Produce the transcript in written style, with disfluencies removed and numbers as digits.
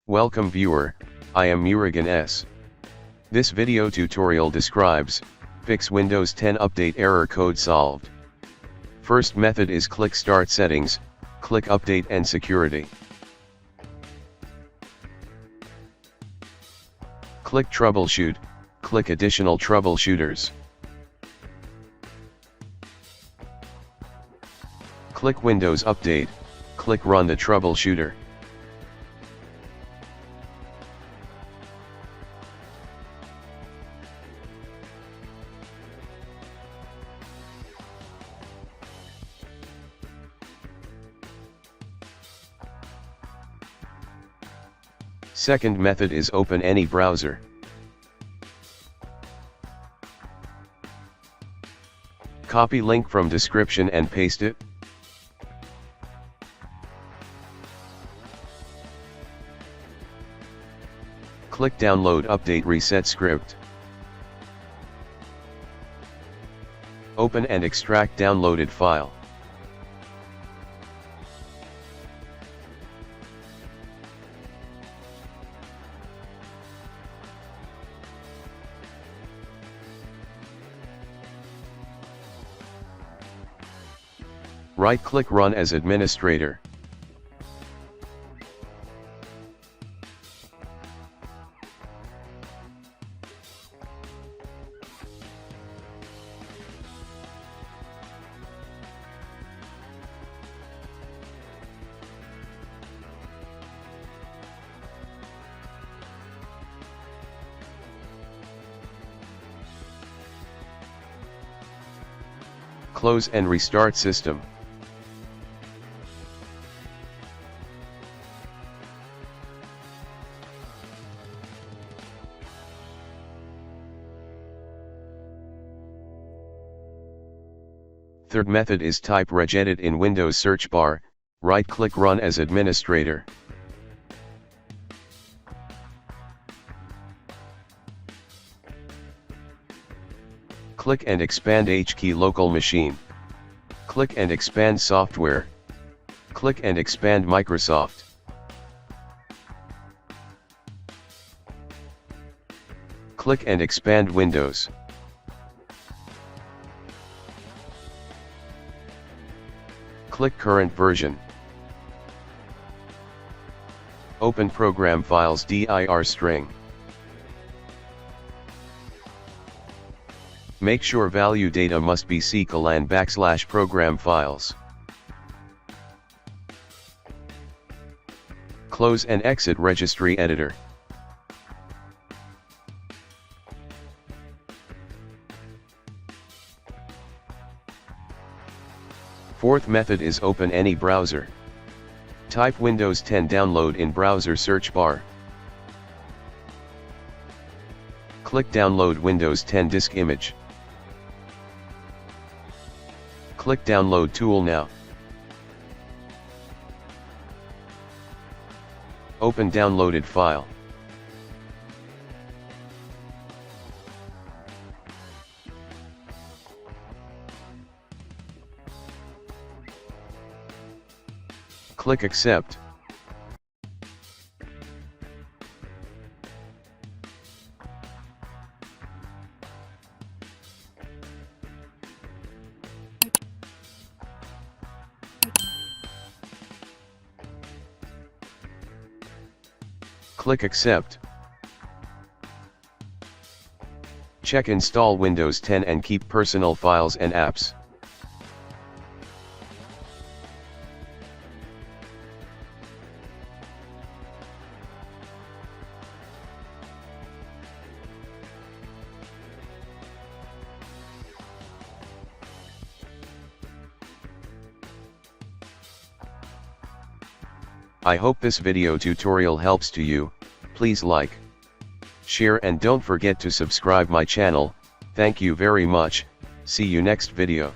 Welcome viewer, I am Murugan S. This video tutorial describes, fix Windows 10 update error code solved. First method is click Start Settings, click Update and Security. Click Troubleshoot, click Additional Troubleshooters. Click Windows Update, click Run the Troubleshooter. Second method is open any browser. Copy link from description and paste it. Click Download Update Reset Script. Open and extract downloaded file. Right-click Run as administrator. Close and restart system. Third method is type regedit in Windows search bar, right-click Run as administrator. Click and expand HKey local machine. Click and expand software. Click and expand Microsoft. Click and expand Windows. Click current version. Open program files dir string. Make sure value data must be /program files. Close and exit registry editor. Fourth method is open any browser. Type Windows 10 download in browser search bar. Click Download Windows 10 disk image. Click Download tool now. Open downloaded file. Click Accept. Click Accept. Check Install Windows 10 and keep personal files and apps. I hope this video tutorial helps to you. Please like, share and don't forget to subscribe my channel. Thank you very much. See you next video.